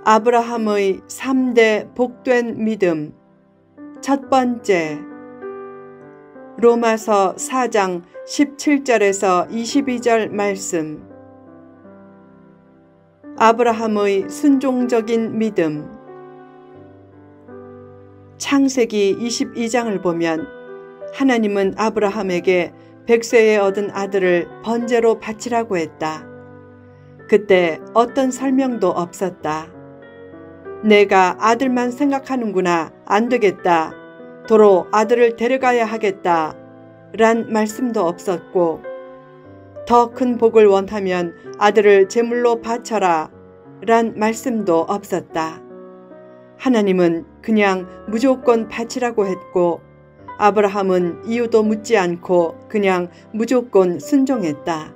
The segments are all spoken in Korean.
아브라함의 3대 복된 믿음. 첫 번째, 로마서 4장 17절에서 22절 말씀. 아브라함의 순종적인 믿음. 창세기 22장을 보면 하나님은 아브라함에게 100세에 얻은 아들을 번제로 바치라고 했다. 그때 어떤 설명도 없었다. 내가 아들만 생각하는구나. 안 되겠다. 도로 아들을 데려가야 하겠다. 란 말씀도 없었고, 더 큰 복을 원하면 아들을 제물로 바쳐라. 란 말씀도 없었다. 하나님은 그냥 무조건 바치라고 했고, 아브라함은 이유도 묻지 않고 그냥 무조건 순종했다.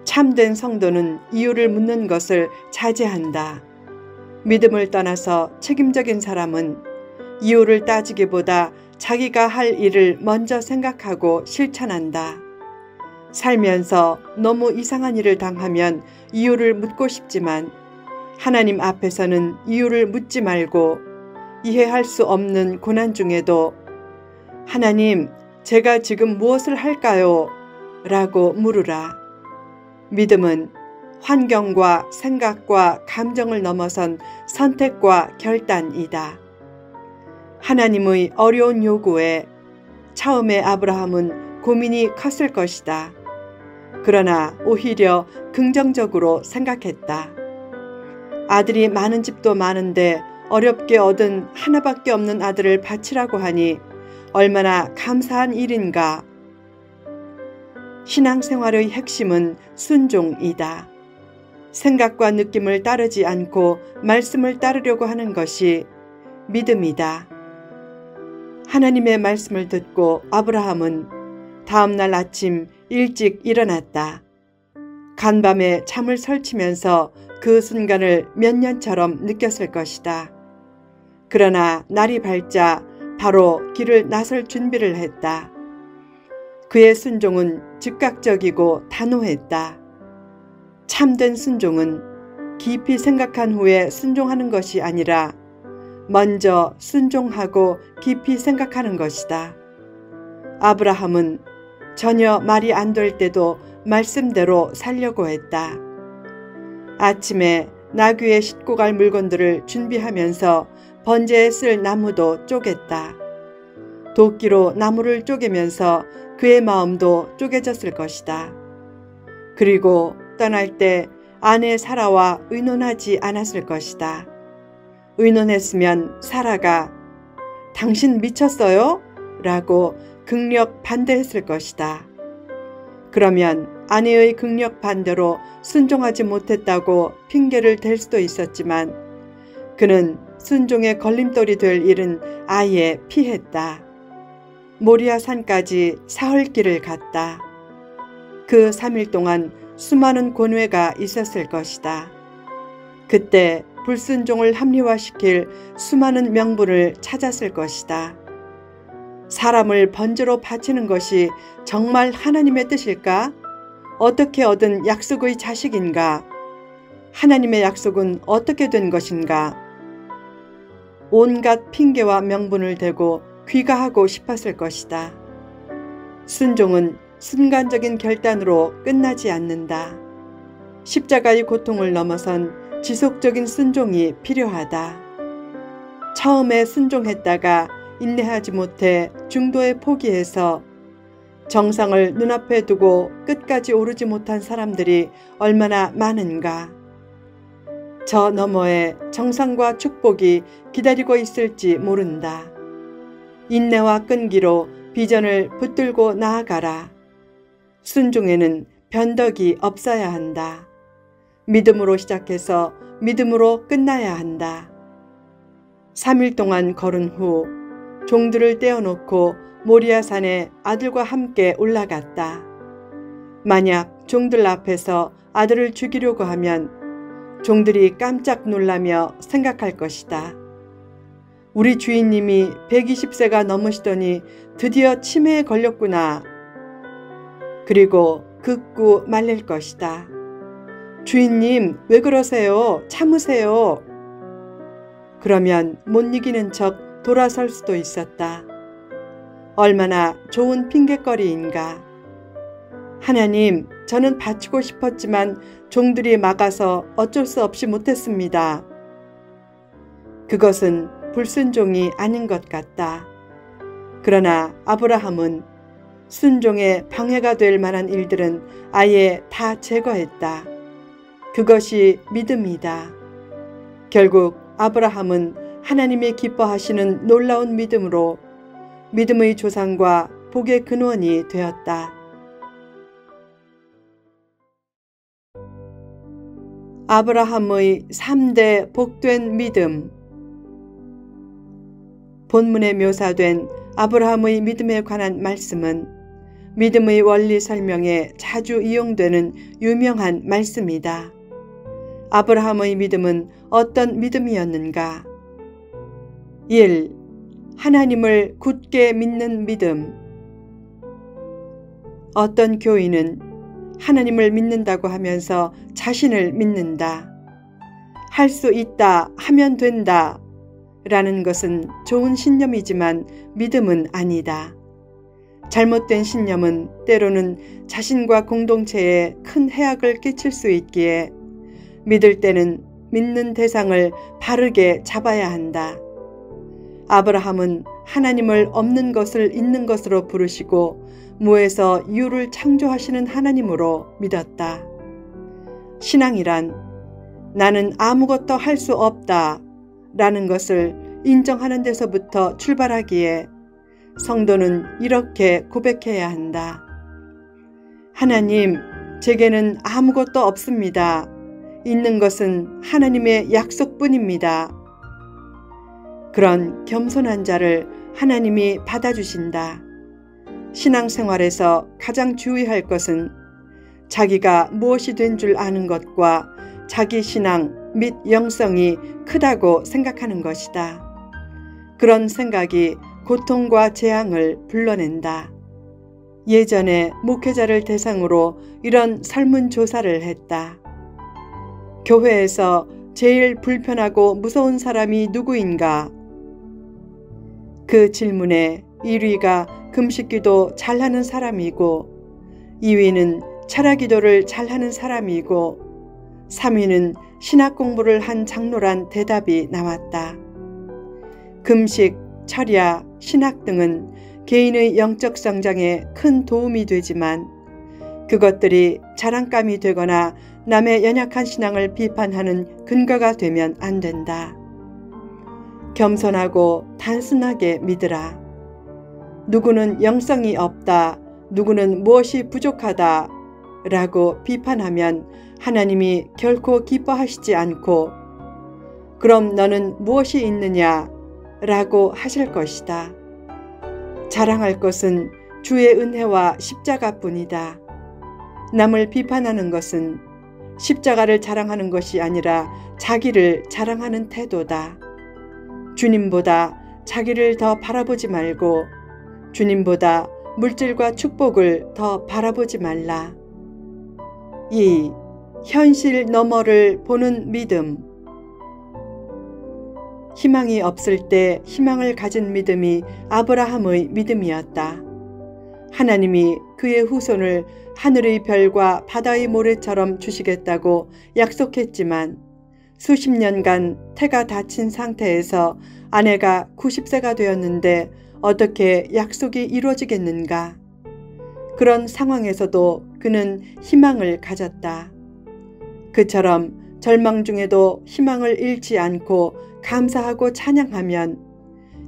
참된 성도는 이유를 묻는 것을 자제한다. 믿음을 떠나서 책임적인 사람은 이유를 따지기보다 자기가 할 일을 먼저 생각하고 실천한다. 살면서 너무 이상한 일을 당하면 이유를 묻고 싶지만 하나님 앞에서는 이유를 묻지 말고 이해할 수 없는 고난 중에도 하나님, 제가 지금 무엇을 할까요? 라고 물으라. 믿음은 환경과 생각과 감정을 넘어선 선택과 결단이다. 하나님의 어려운 요구에 처음에 아브라함은 고민이 컸을 것이다. 그러나 오히려 긍정적으로 생각했다. 아들이 많은 집도 많은데 어렵게 얻은 하나밖에 없는 아들을 바치라고 하니 얼마나 감사한 일인가. 신앙생활의 핵심은 순종이다. 생각과 느낌을 따르지 않고 말씀을 따르려고 하는 것이 믿음이다. 하나님의 말씀을 듣고 아브라함은 다음날 아침 일찍 일어났다. 간밤에 잠을 설치면서 그 순간을 몇 년처럼 느꼈을 것이다. 그러나 날이 밝자 바로 길을 나설 준비를 했다. 그의 순종은 즉각적이고 단호했다. 참된 순종은 깊이 생각한 후에 순종하는 것이 아니라 먼저 순종하고 깊이 생각하는 것이다. 아브라함은 전혀 말이 안 될 때도 말씀대로 살려고 했다. 아침에 나귀에 싣고 갈 물건들을 준비하면서 번제에 쓸 나무도 쪼갰다. 도끼로 나무를 쪼개면서 그의 마음도 쪼개졌을 것이다. 그리고 떠날 때 아내 사라와 의논하지 않았을 것이다. 의논했으면 사라가 당신 미쳤어요? 라고 극력 반대했을 것이다. 그러면 아내의 극력 반대로 순종하지 못했다고 핑계를 댈 수도 있었지만 그는 순종의 걸림돌이 될 일은 아예 피했다. 모리아 산까지 사흘길을 갔다. 그 3일 동안 수많은 고뇌가 있었을 것이다. 그때 불순종을 합리화시킬 수많은 명분을 찾았을 것이다. 사람을 번제로 바치는 것이 정말 하나님의 뜻일까? 어떻게 얻은 약속의 자식인가? 하나님의 약속은 어떻게 된 것인가? 온갖 핑계와 명분을 대고 귀가하고 싶었을 것이다. 순종은 순간적인 결단으로 끝나지 않는다. 십자가의 고통을 넘어선 지속적인 순종이 필요하다. 처음에 순종했다가 인내하지 못해 중도에 포기해서 정상을 눈앞에 두고 끝까지 오르지 못한 사람들이 얼마나 많은가. 저 너머에 정상과 축복이 기다리고 있을지 모른다. 인내와 끈기로 비전을 붙들고 나아가라. 순종에는 변덕이 없어야 한다. 믿음으로 시작해서 믿음으로 끝나야 한다. 3일 동안 걸은 후 종들을 떼어놓고 모리아산에 아들과 함께 올라갔다. 만약 종들 앞에서 아들을 죽이려고 하면 종들이 깜짝 놀라며 생각할 것이다. 우리 주인님이 120세가 넘으시더니 드디어 치매에 걸렸구나. 그리고 극구 말릴 것이다. 주인님, 왜 그러세요? 참으세요. 그러면 못 이기는 척 돌아설 수도 있었다. 얼마나 좋은 핑곗거리인가. 하나님, 저는 바치고 싶었지만 종들이 막아서 어쩔 수 없이 못했습니다. 그것은 불순종이 아닌 것 같다. 그러나 아브라함은 순종에 방해가 될 만한 일들은 아예 다 제거했다. 그것이 믿음이다. 결국 아브라함은 하나님이 기뻐하시는 놀라운 믿음으로 믿음의 조상과 복의 근원이 되었다. 아브라함의 3대 복된 믿음. 본문에 묘사된 아브라함의 믿음에 관한 말씀은 믿음의 원리 설명에 자주 이용되는 유명한 말씀이다. 아브라함의 믿음은 어떤 믿음이었는가? 1. 하나님을 굳게 믿는 믿음. 어떤 교인은 하나님을 믿는다고 하면서 자신을 믿는다. 할 수 있다, 하면 된다 라는 것은 좋은 신념이지만 믿음은 아니다. 잘못된 신념은 때로는 자신과 공동체에 큰 해악을 끼칠 수 있기에 믿을 때는 믿는 대상을 바르게 잡아야 한다. 아브라함은 하나님을 없는 것을 있는 것으로 부르시고 무에서 유를 창조하시는 하나님으로 믿었다. 신앙이란 나는 아무것도 할 수 없다 라는 것을 인정하는 데서부터 출발하기에 성도는 이렇게 고백해야 한다. 하나님, 제게는 아무것도 없습니다. 있는 것은 하나님의 약속뿐입니다. 그런 겸손한 자를 하나님이 받아주신다. 신앙생활에서 가장 주의할 것은 자기가 무엇이 된 줄 아는 것과 자기 신앙 및 영성이 크다고 생각하는 것이다. 그런 생각이 고통과 재앙을 불러낸다. 예전에 목회자를 대상으로 이런 설문조사를 했다. 교회에서 제일 불편하고 무서운 사람이 누구인가? 그 질문에 1위가 금식기도 잘하는 사람이고 2위는 철야기도를 잘하는 사람이고 3위는 신학 공부를 한 장로란 대답이 나왔다. 금식, 철야, 신학 등은 개인의 영적 성장에 큰 도움이 되지만 그것들이 자랑감이 되거나 남의 연약한 신앙을 비판하는 근거가 되면 안 된다. 겸손하고 단순하게 믿으라. 누구는 영성이 없다, 누구는 무엇이 부족하다 라고 비판하면 하나님이 결코 기뻐하시지 않고 그럼 너는 무엇이 있느냐 라고 하실 것이다. 자랑할 것은 주의 은혜와 십자가뿐이다. 남을 비판하는 것은 십자가를 자랑하는 것이 아니라 자기를 자랑하는 태도다. 주님보다 자기를 더 바라보지 말고 주님보다 물질과 축복을 더 바라보지 말라. 2. 현실 너머를 보는 믿음. 희망이 없을 때 희망을 가진 믿음이 아브라함의 믿음이었다. 하나님이 그의 후손을 하늘의 별과 바다의 모래처럼 주시겠다고 약속했지만 수십 년간 태가 닫힌 상태에서 아내가 90세가 되었는데 어떻게 약속이 이루어지겠는가? 그런 상황에서도 그는 희망을 가졌다. 그처럼 절망 중에도 희망을 잃지 않고 감사하고 찬양하면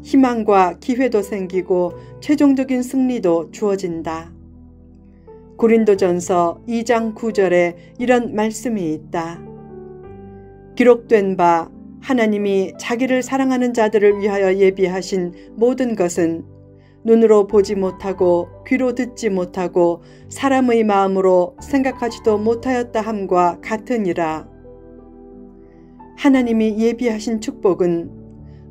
희망과 기회도 생기고 최종적인 승리도 주어진다. 고린도전서 2장 9절에 이런 말씀이 있다. 기록된 바 하나님이 자기를 사랑하는 자들을 위하여 예비하신 모든 것은 눈으로 보지 못하고 귀로 듣지 못하고 사람의 마음으로 생각하지도 못하였다 함과 같으니라. 하나님이 예비하신 축복은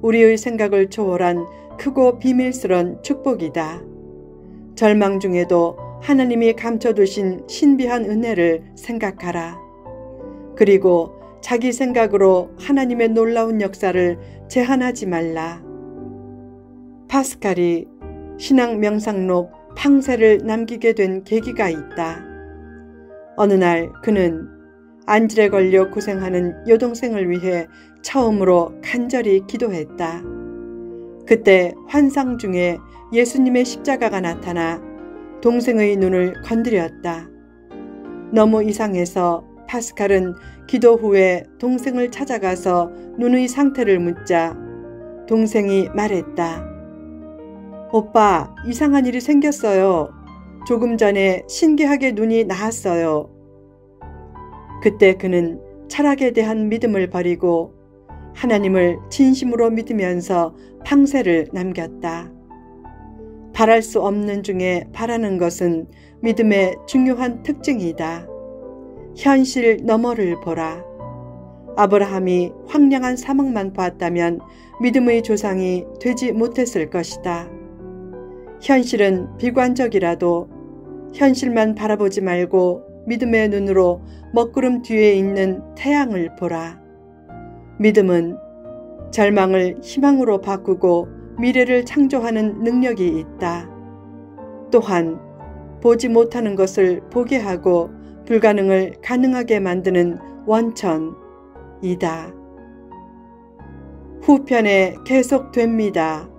우리의 생각을 초월한 크고 비밀스런 축복이다. 절망 중에도 하나님이 감춰두신 신비한 은혜를 생각하라. 그리고 자기 생각으로 하나님의 놀라운 역사를 제한하지 말라. 파스칼이 신앙 명상록 팡세를 남기게 된 계기가 있다. 어느 날 그는 안질에 걸려 고생하는 여동생을 위해 처음으로 간절히 기도했다. 그때 환상 중에 예수님의 십자가가 나타나 동생의 눈을 건드렸다. 너무 이상해서 파스칼은 기도 후에 동생을 찾아가서 눈의 상태를 묻자 동생이 말했다. 오빠, 이상한 일이 생겼어요. 조금 전에 신기하게 눈이 나았어요. 그때 그는 철학에 대한 믿음을 버리고 하나님을 진심으로 믿으면서 팡세를 남겼다. 바랄 수 없는 중에 바라는 것은 믿음의 중요한 특징이다. 현실 너머를 보라. 아브라함이 황량한 사막만 봤다면 믿음의 조상이 되지 못했을 것이다. 현실은 비관적이라도 현실만 바라보지 말고 믿음의 눈으로 먹구름 뒤에 있는 태양을 보라. 믿음은 절망을 희망으로 바꾸고 미래를 창조하는 능력이 있다. 또한 보지 못하는 것을 보게 하고 불가능을 가능하게 만드는 원천이다. 후편에 계속됩니다.